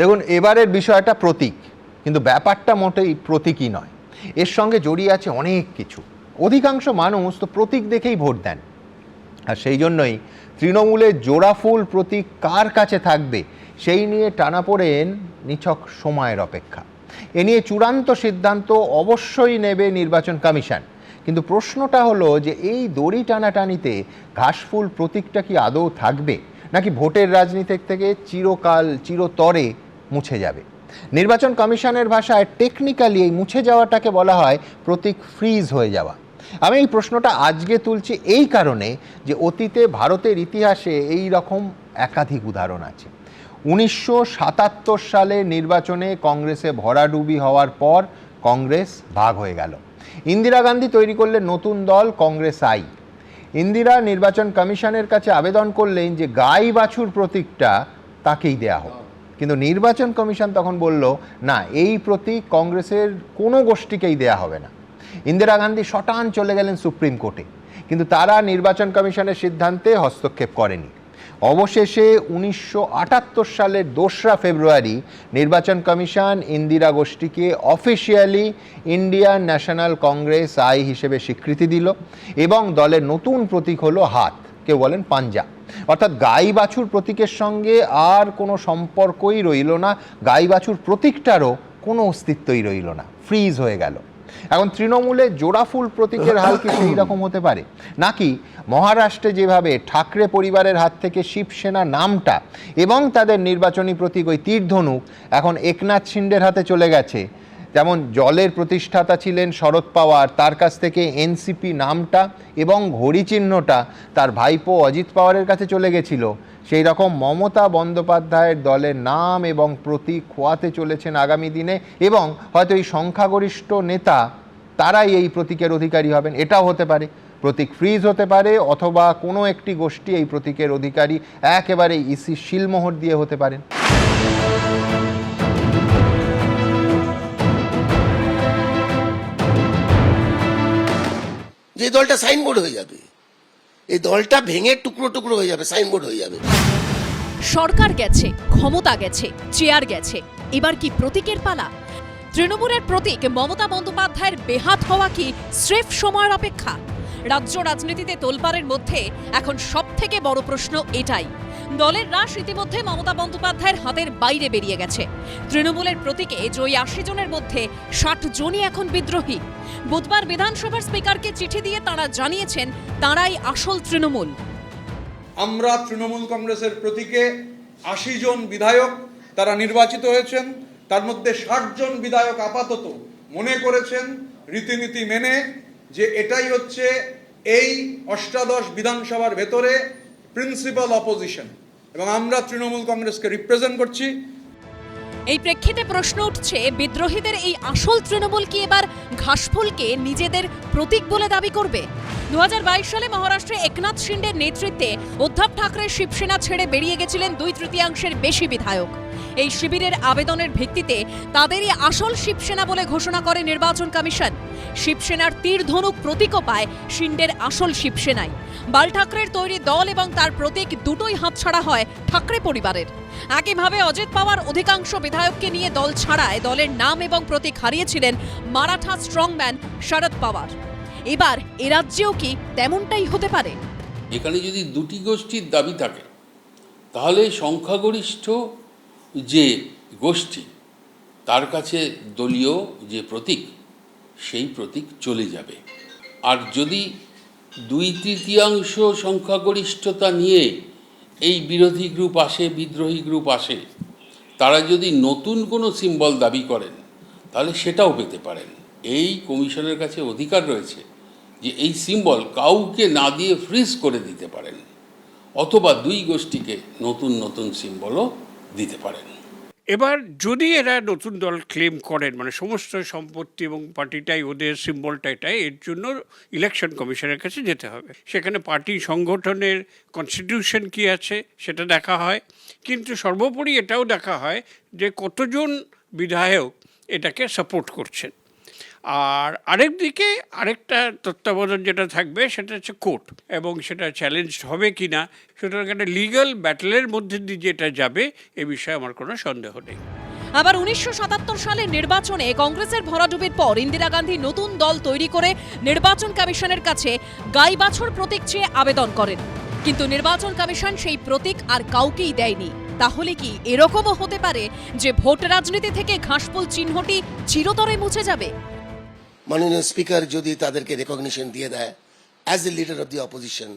দেখুন, এবারের বিষয়টা প্রতীক, কিন্তু ব্যাপারটা মোটেই প্রতীকই নয়। এর সঙ্গে জড়িয়ে আছে অনেক কিছু। অধিকাংশ মানুষ তো প্রতীক দেখেই ভোট দেন, আর সেই জন্যই তৃণমূলের জোড়াফুল প্রতীক কার কাছে থাকবে সেই নিয়ে টানাপোড়েন নিছক সময়ের অপেক্ষা। এ নিয়ে চূড়ান্ত সিদ্ধান্ত অবশ্যই নেবে নির্বাচন কমিশন, কিন্তু প্রশ্নটা হলো যে এই দড়ি টানাটানিতে ঘাসফুল প্রতীকটা কি আদৌ থাকবে, নাকি ভোটের রাজনীতি থেকে চিরকাল চিরতরে মুছে যাবে? নির্বাচন কমিশনের ভাষায় টেকনিক্যালি এই মুছে যাওয়াটাকে বলা হয় প্রতীক ফ্রিজ হয়ে যাওয়া। আমি এই প্রশ্নটা আজকে তুলছি এই কারণে যে অতীতে ভারতের ইতিহাসে এই রকম একাধিক উদাহরণ আছে। 1977 সালে নির্বাচনে কংগ্রেসে ভরাডুবি হওয়ার পর কংগ্রেস ভাগ হয়ে গেল। ইন্দিরা গান্ধী তৈরি করলেন নতুন দল কংগ্রেস আই। ইন্দিরা নির্বাচন কমিশনের কাছে আবেদন করলেন যে গাই বাছুর প্রতীকটা তাকেই দেয়া হোক, কিন্তু নির্বাচন কমিশন তখন বলল না, এই প্রতীক কংগ্রেসের কোনো গোষ্ঠীকেই দেয়া হবে না। ইন্দিরা গান্ধী শটান চলে গেলেন সুপ্রিম কোর্টে, কিন্তু তারা নির্বাচন কমিশনের সিদ্ধান্তে হস্তক্ষেপ করেনি। অবশেষে 1978 সালের 2রা ফেব্রুয়ারি নির্বাচন কমিশন ইন্দিরা গোষ্ঠীকে officially Indian national Congress I হিসেবে স্বীকৃতি দিল এবং দলের নতুন প্রতীক হলো হাত, কেউ বলেন পাঞ্জা। অর্থাৎ গাই বাছুর প্রতীকের সঙ্গে আর কোনো সম্পর্কই রইল না, গাই বাছুর প্রতীকটারও কোনো অস্তিত্বই রইল না, ফ্রিজ হয়ে গেল। এখন তৃণমূলে জোড়াফুল প্রতীকের হাল কি সেই রকম হতে পারে, নাকি মহারাষ্ট্রে যেভাবে ঠাকরে পরিবারের হাত থেকে শিবসেনা নামটা এবং তাদের নির্বাচনী প্রতীক ওই তীরধনুক এখন একনাথ শিন্ডের হাতে চলে গেছে? যেমন জলের প্রতিষ্ঠাতা ছিলেন শরদ পাওয়ার, তার কাছ থেকে এনসিপি নামটা এবং ঘড়ি চিহ্নটা তার ভাইপো অজিত পাওয়ারের কাছে চলে গেছিল, সেই রকম মমতা বন্দ্যোপাধ্যায়ের দলের নাম এবং প্রতীক খোয়াতে চলেছেন আগামী দিনে, এবং হয়তো এই সংখ্যাগরিষ্ঠ নেতা তারাই এই প্রতীকের অধিকারী হবেন। এটাও হতে পারে, প্রতীক ফ্রিজ হতে পারে, অথবা কোনো একটি গোষ্ঠী এই প্রতীকের অধিকারী একেবারে ইসি শিলমোহর দিয়ে হতে পারেন। যে দলটা সাইনবোর্ড হয়ে যাবে, এই দলটা ভেঙে টুকরো টুকরো হয়ে যাবে, সাইনবোর্ড হয়ে যাবে। সরকার গেছে, ক্ষমতা গেছে, চেয়ার গেছে, এবার কি প্রতীকের পালা? তৃণমূলের প্রতীক মমতা বন্দ্যোপাধ্যায়ের বেহাত হওয়া কি স্রেফ সময়ের অপেক্ষা? রাজ্য রাজনীতিতে তোলপাড়ের মধ্যে এখন সবথেকে বড় প্রশ্ন এটাই। দলের রাশ ইতিমধ্যে মমতা বন্দ্যোপাধ্যায়ের হাতের বাইরে বেরিয়ে গেছে। তৃণমূলের প্রতীকে জয়ী 80 জনের মধ্যে 60 জনই এখন বিদ্রোহী। বুধবার বিধানসভার স্পিকারকে চিঠি দিয়ে তাঁরা জানিয়েছেন তাঁরাই আসল তৃণমূল। আমরা তৃণমূল কংগ্রেসের প্রতীকে 80 জন বিধায়ক তারা নির্বাচিত হয়েছেন, তার মধ্যে 60 জন বিধায়ক আপাতত মনে করেছেন রীতিনীতি মেনে যে এটাই হচ্ছে এই অষ্টাদশ বিধানসভার ভেতরে প্রিন্সিপাল অপোজিশন, এবং আমরা তৃণমূল কংগ্রেসকে রিপ্রেজেন্ট করছি। এই প্রেক্ষিতে প্রশ্ন উঠছে, বিদ্রোহীদের এই আসল তৃণমূল কি এবার ঘাসফুলকে নিজেদের প্রতীক বলে দাবি করবে? 2022 সালে মহারাষ্ট্রে একনাথ শিন্ডের নেতৃত্বে উদ্ধব ঠাকরে শিবসেনা ছেড়ে বেরিয়ে গেছিলেন 2/3 বেশি বিধায়ক। এই শিবিরের আবেদনের ভিত্তিতে তাদেরই আসল শিবসেনা বলে ঘোষণা করে নির্বাচন কমিশন। শিবসেনার তীরধনুক প্রতীকও পায় শিন্ডের আসল শিবসেনায়। বাল ঠাকরের তৈরি দল এবং তার প্রতীক দুটোই হাতছাড়া হয় ঠাকরে পরিবারের। একইভাবে অজিত পাওয়ার অধিকাংশ বিধায়ককে নিয়ে দল ছাড়ায় দলের নাম এবং প্রতীক হারিয়েছিলেন মারাঠা স্ট্রংম্যান শরদ পাওয়ার। এবার এ রাজ্যেও কি তেমনটাই হতে পারে? এখানে যদি দুটি গোষ্ঠীর দাবি থাকে তাহলে সংখ্যাগরিষ্ঠ যে গোষ্ঠী তার কাছে দলীয় যে প্রতীক সেই প্রতীক চলে যাবে। আর যদি 2/3 সংখ্যাগরিষ্ঠতা নিয়ে এই বিরোধী গ্রুপ আসে, বিদ্রোহী গ্রুপ আসে, তারা যদি নতুন কোনো সিম্বল দাবি করেন তাহলে সেটাও পেতে পারেন। এই কমিশনের কাছে অধিকার রয়েছে যে এই সিম্বল কাউকে না দিয়ে ফ্রিজ করে দিতে পারেন, অথবা দুই গোষ্ঠীকে নতুন নতুন সিম্বলও দিতে পারেন। এবার যদি এরা নতুন দল ক্লেম করেন, মানে সমস্ত সম্পত্তি এবং পার্টিটাই ওদের, সিম্বলটা এটাই, এর জন্য ইলেকশন কমিশনের কাছে যেতে হবে। সেখানে পার্টি সংগঠনের কনস্টিটিউশন কি আছে সেটা দেখা হয়, কিন্তু সর্বোপরি এটাও দেখা হয় যে কতজন বিধায়ক এটাকে সাপোর্ট করছেন। আর আরেকদিকে আরেকটা তত্ত্বাবধান যেটা থাকবে সেটা হচ্ছে কোর্ট, এবং সেটা চ্যালেঞ্জ হবে কি না। সুতরাং একটা লিগ্যাল ব্যাটেলের মধ্যে দিয়ে যেটা যাবে এ বিষয়ে আমার কোনো সন্দেহ নেই। আবার 1977 সালের নির্বাচনে কংগ্রেসের ভরাডুবির পর ইন্দিরা গান্ধী নতুন দল তৈরি করে নির্বাচন কমিশনের কাছে গাই বাছুর প্রতীক চেয়ে আবেদন করেন, কিন্তু নির্বাচন কমিশন সেই প্রতীক আর কাউকেই দেয়নি। তাহলে কি এরকমও হতে পারে যে ভোট রাজনীতি থেকে ঘাসফুল চিহ্নটি চিরতরে মুছে যাবে? মাননীয় স্পিকার যদি তাদেরকে রেকগনিশন দিয়ে দেয় as a leader of the opposition,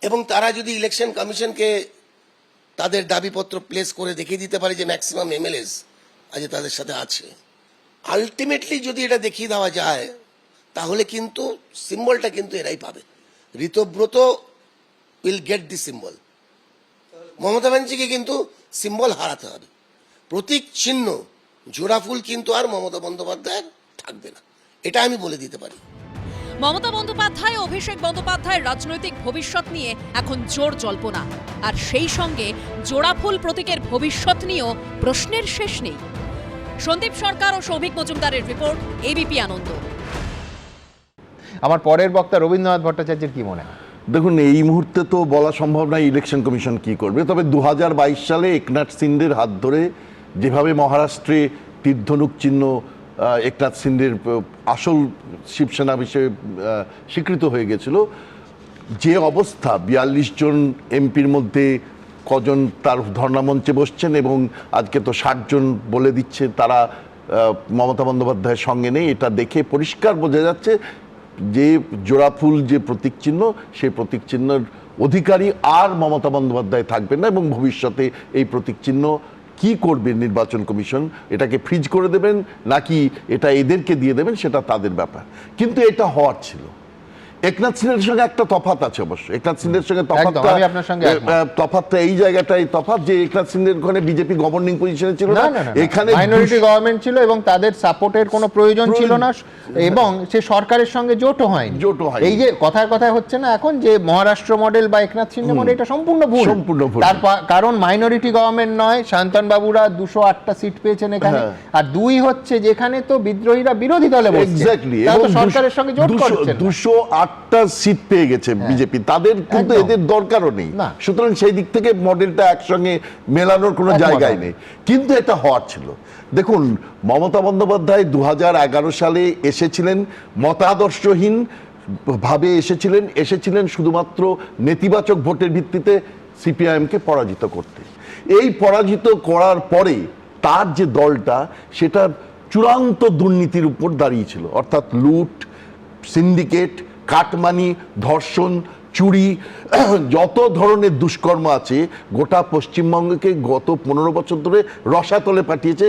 এবং তারা যদি ইলেকশন কমিশনকে তাদের দাবিপত্র প্লেস করে দেখিয়ে দিতে পারে যে ম্যাক্সিমাম এমএলএস আজ তাদের সাথে আছে, আলটিমেটলি যদি এটা দেখিয়ে দেওয়া যায় তাহলে কিন্তু সিম্বলটা কিন্তু এরাই পাবে। Ritabrata will get the symbol, Mamata ব্যানার্জিকে কিন্তু সিম্বল হারাতে হবে। প্রতীক চিহ্ন জোড়াফুল কিন্তু আর মমতা বন্দ্যোপাধ্যায়ের থাকবে না, এটা আমি বলে দিতে পারি। মমতা বন্দ্যোপাধ্যায় ও অভিষেক বন্দ্যোপাধ্যায়ের রাজনৈতিক ভবিষ্যৎ নিয়ে এখন জোর জল্পনা, আর সেই সঙ্গে জোড়াফুল প্রতীকের ভবিষ্যৎ নিয়েও প্রশ্নের শেষ নেই। সন্দীপ সরকার ও সৌভিক মজুমদারের রিপোর্ট, এবিপি আনন্দ। আমার পরের বক্তা রবীন্দ্রনাথ ভট্টাচার্যের কি মনে হয়? দেখুন, এই মুহূর্তে তো বলা সম্ভব নয় ইলেকশন কমিশন কি করবে, তবে 2022 সালে একনাথ শিন্ডের হাত ধরে যেভাবে মহারাষ্ট্রে তীর্ধনুক চিহ্ন একনাথ শিন্ডের আসল শিবসেনা হিসেবে স্বীকৃত হয়ে গেছিল, যে অবস্থা 42 জন এমপির মধ্যে কজন তার ধর্ণামঞ্চে বসছেন এবং আজকে তো 60 জন বলে দিচ্ছে তারা মমতা বন্দ্যোপাধ্যায়ের সঙ্গে নেই, এটা দেখে পরিষ্কার বোঝা যাচ্ছে যে জোড়াফুল যে প্রতীক চিহ্ন, সেই প্রতীক চিহ্নের অধিকারী আর মমতা বন্দ্যোপাধ্যায় থাকবেন না, এবং ভবিষ্যতে এই প্রতীক চিহ্ন কি করবে নির্বাচন কমিশন, এটাকে ফ্রিজ করে দেবেন নাকি এটা এদেরকে দিয়ে দেবেন সেটা তাদের ব্যাপার। কিন্তু এটা হওয়ার ছিল। একনাথ শিন্ডের সঙ্গে একটা তফাৎ আছে অবশ্য, একনাথ শিন্ডের সঙ্গে তফাৎটা এই জায়গাটাই তফাৎ যে একনাথ শিন্ডের ওখানে বিজেপি গভর্নিং পজিশনে ছিল না, এখানে মাইনরিটি গভর্নমেন্ট ছিল এবং তাদের সাপোর্টের কোনো প্রয়োজন ছিল না, এবং সে সরকারের সঙ্গে জোটও হয়নি। এই যে কথায় হচ্ছে না এখন যে মহারাষ্ট্র মডেল বা একনাথ শিন্ডে মডেল, এটা সম্পূর্ণ ভুল। তার কারণ মাইনরিটি গভর্নমেন্ট নয়, শান্তন বাবুরা 208টা সিট পেয়েছেন এখানে, আর 2 হচ্ছে যেখানে তো বিদ্রোহীরা বিরোধী দলে বসছে, তারা সরকারের সঙ্গে জোট করছে। 208টা সিট পেয়ে গেছে বিজেপি, তাদের কিন্তু এদের দরকারও নেই, সুতরাং সেই দিক থেকে মডেলটা একসঙ্গে মেলানোর কোনো জায়গায় নেই, কিন্তু এটা হওয়ার ছিল। দেখুন, মমতা বন্দ্যোপাধ্যায় 2011 সালে এসেছিলেন মতাদর্শহীন ভাবে এসেছিলেন শুধুমাত্র নেতিবাচক ভোটের ভিত্তিতে সিপিআইএমকে পরাজিত করতে। এই পরাজিত করার পরে তার যে দলটা সেটা চূড়ান্ত দুর্নীতির উপর দাঁড়িয়েছিল, অর্থাৎ লুট, সিন্ডিকেট, কাটমানি, ধর্ষণ, চুরি, যত ধরনের দুষ্কর্ম আছে গোটা পশ্চিমবঙ্গকে গত 15 বছর ধরে রসাতলে পাঠিয়েছে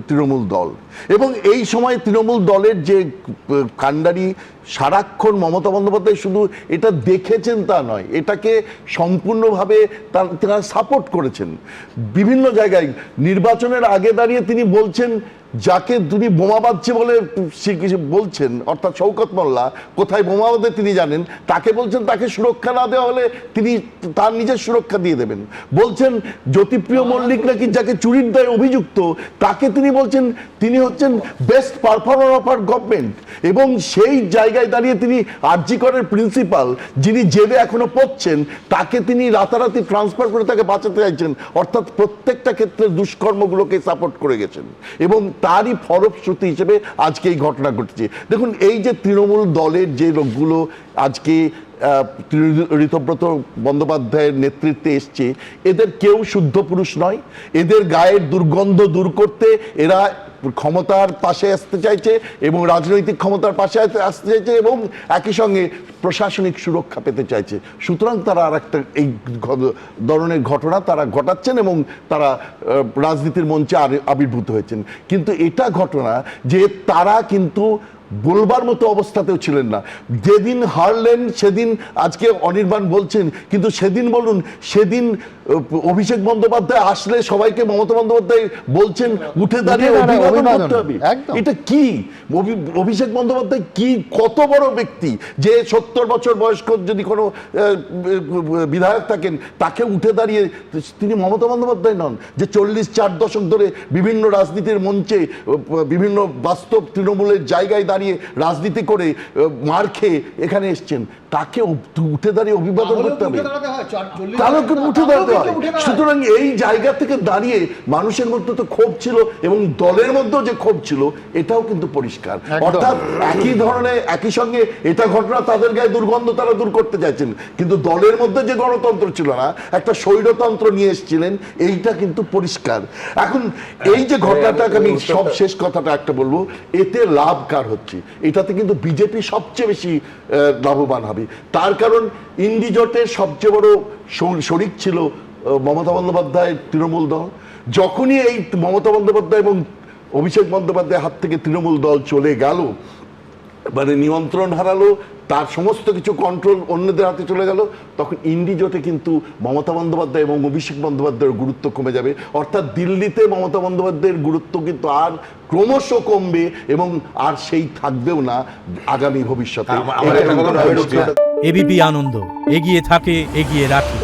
তৃণমূল দল। এবং এই সময় তৃণমূল দলের যে কাণ্ডারি সারাক্ষণ মমতা বন্দ্যোপাধ্যায় শুধু এটা দেখেছেন তা নয়, এটাকে সম্পূর্ণভাবে তারা সাপোর্ট করেছেন। বিভিন্ন জায়গায় নির্বাচনের আগে দাঁড়িয়ে তিনি বলছেন, যাকে তিনি বোমা বাঁধছে বলে বলছেন, অর্থাৎ শওকত মোল্লা কোথায় বোমা বাঁধে তিনি জানেন, তাকে বলছেন তাকে সুরক্ষা না দেওয়া হলে তিনি তার নিজের সুরক্ষা দিয়ে দেবেন। বলছেন জ্যোতিপ্রিয় মল্লিক নাকি যাকে চুরির দায়ে অভিযুক্ত, তাকে তিনি বলছেন তিনি হচ্ছেন best performer of our government, এবং সেই জায়গায় দাঁড়িয়ে তিনি আরজি করের প্রিন্সিপাল যিনি জেলে এখনো পড়ছেন তাকে তিনি রাতারাতি ট্রান্সফার করে তাকে বাঁচাতে চাইছেন, অর্থাৎ প্রত্যেকটা ক্ষেত্রে দুষ্কর্মগুলোকে সাপোর্ট করে গেছেন, এবং তারই ফলশ্রুতি হিসেবে আজকে এই ঘটনা ঘটেছে। দেখুন, এই যে তৃণমূল দলের যে লোকগুলো আজকে ঋতব্রত বন্দ্যোপাধ্যায়ের নেতৃত্বে এসছে, এদের কেউ শুদ্ধ পুরুষ নয়, এদের গায়ের দুর্গন্ধ দূর করতে এরা ক্ষমতার পাশে আসতে চাইছে এবং রাজনৈতিক ক্ষমতার পাশে আসতে চাইছে এবং একই সঙ্গে প্রশাসনিক সুরক্ষা পেতে চাইছে। সুতরাং তারা আর একটা এই ধরনের ঘটনা তারা ঘটাচ্ছেন এবং তারা রাজনীতির মঞ্চে আবির্ভূত হয়েছেন। কিন্তু এটা ঘটনা যে তারা কিন্তু বলবার মতো অবস্থাতেও ছিলেন না। যেদিন হারলেন সেদিন, আজকে অনির্বাণ বলছেন, কিন্তু সেদিন বলুন, সেদিন অভিষেক বন্দ্যোপাধ্যায় আসলে সবাইকে মমতা বন্দ্যোপাধ্যায় বলছেন উঠে দাঁড়িয়ে দাঁড়িয়ে অভিবাদন অভিবাদন করতে হবে। একদম। এটা কি অভিষেক বন্দ্যোপাধ্যায় কি কত বড় ব্যক্তি যে 70 বছর বয়স্ক যদি কোনো বিধায়ক থাকেন তাকে উঠে দাঁড়িয়ে, তিনি মমতা বন্দ্যোপাধ্যায় নন যে 40 দশক ধরে বিভিন্ন রাজনীতির মঞ্চে বিভিন্ন বাস্তব তৃণমূলের জায়গায় দাঁড়িয়ে রাজনীতি করে মার খেয়ে এখানে এসছেন, তাকে উঠে দাঁড়িয়ে অভিবাদন করতে হবে, তাহলে উঠে দাঁড়াতে হয়। সুতরাং এই জায়গা থেকে দাঁড়িয়ে মানুষের মধ্যে তো ক্ষোভ ছিল এবং দলের মধ্যেও যে ক্ষোভ ছিল এটাও কিন্তু পরিষ্কার। অর্থাৎ একই ধরনের একই সঙ্গে এটা ঘটনা, তাদের গায়ে দুর্গন্ধ তারা দূর করতে চাইছেন, কিন্তু দলের মধ্যে যে গণতন্ত্র ছিল না, একটা স্বৈরতন্ত্র নিয়ে এসেছিলেন, এইটা কিন্তু পরিষ্কার। এখন এই যে ঘটনাটাকে আমি সব শেষ কথাটা একটা বলবো, এতে লাভ কার হচ্ছে? এটাতে কিন্তু বিজেপি সবচেয়ে বেশি লাভবান হবে। তার কারণ ইন্ডি জোটের সবচেয়ে বড় শরিক ছিল মমতা বন্দ্যোপাধ্যায় তৃণমূল দল। যখনই এই মমতা বন্দ্যোপাধ্যায় এবং অভিষেক বন্দ্যোপাধ্যায়ের হাত থেকে তৃণমূল দল চলে গেল, মানে নিয়ন্ত্রণ হারালো, তার সমস্ত কিছু কন্ট্রোল অন্যদের হাতে চলে গেল, তখন ইন্ডি জোটে কিন্তু মমতা বন্দ্যোপাধ্যায় এবং অভিষেক বন্দ্যোপাধ্যায়ের গুরুত্ব কমে যাবে। অর্থাৎ দিল্লিতে মমতা বন্দ্যোপাধ্যায়ের গুরুত্ব কিন্তু আর ক্রমশ কমবে এবং আর সেই থাকবেও না আগামী ভবিষ্যতে। এবিপি আনন্দ, এগিয়ে থাকে, এগিয়ে রাখে।